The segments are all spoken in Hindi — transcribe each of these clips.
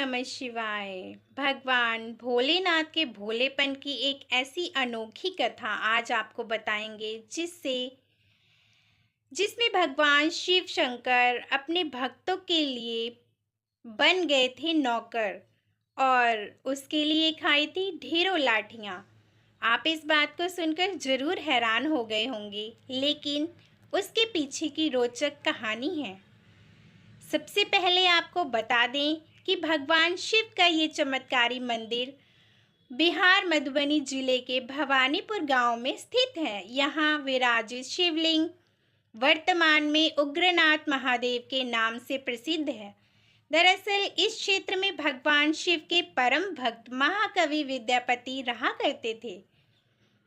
नमः शिवाय। भगवान भोलेनाथ के भोलेपन की एक ऐसी अनोखी कथा आज आपको बताएंगे जिसमें भगवान शिव शंकर अपने भक्तों के लिए बन गए थे नौकर और उसके लिए खाई थी ढेरों लाठियां। आप इस बात को सुनकर जरूर हैरान हो गए होंगे, लेकिन उसके पीछे की रोचक कहानी है। सबसे पहले आपको बता दें कि भगवान शिव का ये चमत्कारी मंदिर बिहार मधुबनी जिले के भवानीपुर गांव में स्थित है। यहाँ विराजित शिवलिंग वर्तमान में उग्रनाथ महादेव के नाम से प्रसिद्ध है। दरअसल इस क्षेत्र में भगवान शिव के परम भक्त महाकवि विद्यापति रहा करते थे।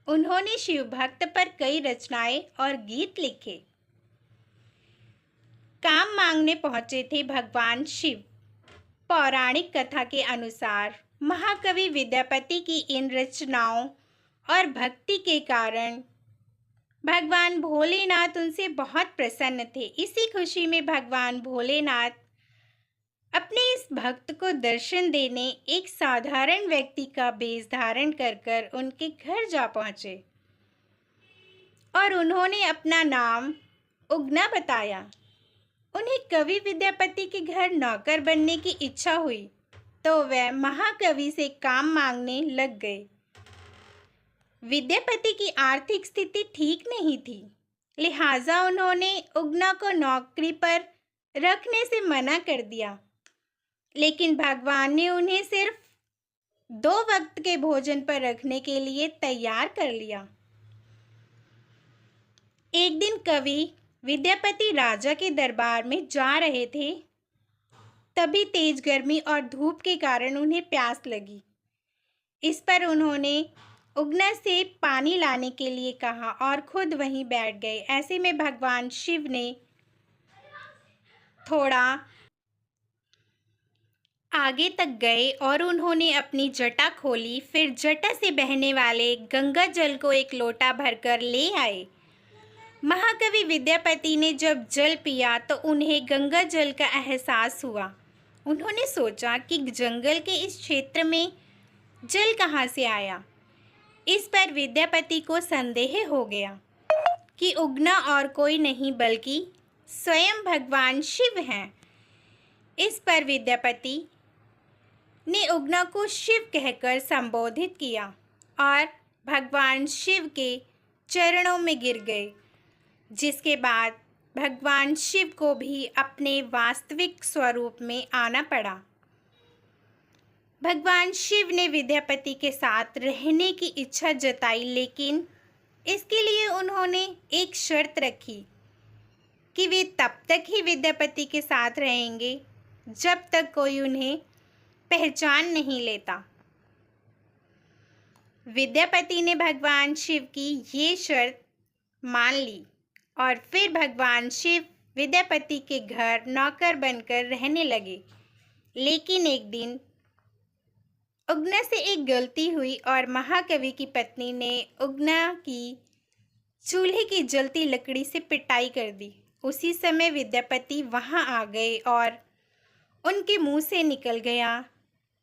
उन्होंने शिव भक्त पर कई रचनाएं और गीत लिखे। काम मांगने पहुंचे थे भगवान शिव। पौराणिक कथा के अनुसार महाकवि विद्यापति की इन रचनाओं और भक्ति के कारण भगवान भोलेनाथ उनसे बहुत प्रसन्न थे। इसी खुशी में भगवान भोलेनाथ अपने इस भक्त को दर्शन देने एक साधारण व्यक्ति का वेश धारण कर उनके घर जा पहुंचे और उन्होंने अपना नाम उगना बताया। उन्हें कवि विद्यापति के घर नौकर बनने की इच्छा हुई तो वह महाकवि से काम मांगने लग गए। विद्यापति की आर्थिक स्थिति ठीक नहीं थी, लिहाजा उन्होंने उगना को नौकरी पर रखने से मना कर दिया। लेकिन भगवान ने उन्हें सिर्फ 2 वक्त के भोजन पर रखने के लिए तैयार कर लिया। एक दिन कवि विद्यापति राजा के दरबार में जा रहे थे, तभी तेज गर्मी और धूप के कारण उन्हें प्यास लगी। इस पर उन्होंने उगना से पानी लाने के लिए कहा और खुद वहीं बैठ गए। ऐसे में भगवान शिव ने थोड़ा आगे तक गए और उन्होंने अपनी जटा खोली। फिर जटा से बहने वाले गंगा जल को एक लोटा भरकर ले आए। महाकवि विद्यापति ने जब जल पिया तो उन्हें गंगा जल का एहसास हुआ। उन्होंने सोचा कि जंगल के इस क्षेत्र में जल कहाँ से आया। इस पर विद्यापति को संदेह हो गया कि उगना और कोई नहीं बल्कि स्वयं भगवान शिव हैं। इस पर विद्यापति ने उगना को शिव कहकर संबोधित किया और भगवान शिव के चरणों में गिर गए, जिसके बाद भगवान शिव को भी अपने वास्तविक स्वरूप में आना पड़ा। भगवान शिव ने विद्यापति के साथ रहने की इच्छा जताई, लेकिन इसके लिए उन्होंने एक शर्त रखी कि वे तब तक ही विद्यापति के साथ रहेंगे जब तक कोई उन्हें पहचान नहीं लेता। विद्यापति ने भगवान शिव की ये शर्त मान ली और फिर भगवान शिव विद्यापति के घर नौकर बनकर रहने लगे। लेकिन एक दिन उगना से एक गलती हुई और महाकवि की पत्नी ने उगना की चूल्हे की जलती लकड़ी से पिटाई कर दी। उसी समय विद्यापति वहां आ गए और उनके मुंह से निकल गया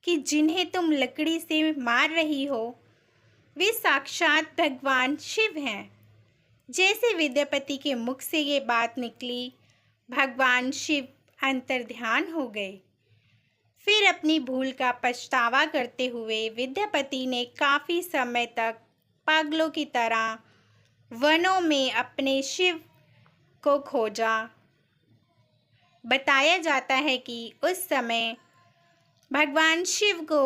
कि जिन्हें तुम लकड़ी से मार रही हो वे साक्षात भगवान शिव हैं। जैसे विद्यापति के मुख से ये बात निकली, भगवान शिव अंतर्ध्यान हो गए। फिर अपनी भूल का पछतावा करते हुए विद्यापति ने काफ़ी समय तक पागलों की तरह वनों में अपने शिव को खोजा। बताया जाता है कि उस समय भगवान शिव को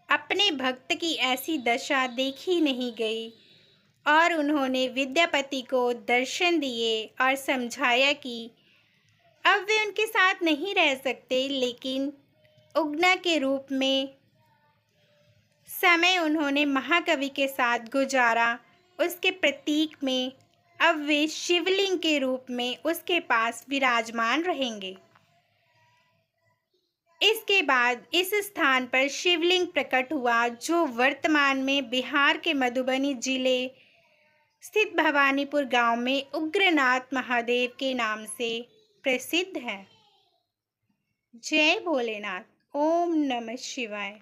अपने भक्त की ऐसी दशा देखी नहीं गई और उन्होंने विद्यापति को दर्शन दिए और समझाया कि अब वे उनके साथ नहीं रह सकते, लेकिन उगना के रूप में समय उन्होंने महाकवि के साथ गुजारा। उसके प्रतीक में अब वे शिवलिंग के रूप में उसके पास विराजमान रहेंगे। इसके बाद इस स्थान पर शिवलिंग प्रकट हुआ, जो वर्तमान में बिहार के मधुबनी जिले स्थित भवानीपुर गांव में उग्रनाथ महादेव के नाम से प्रसिद्ध है। जय भोलेनाथ। ओम नमः शिवाय।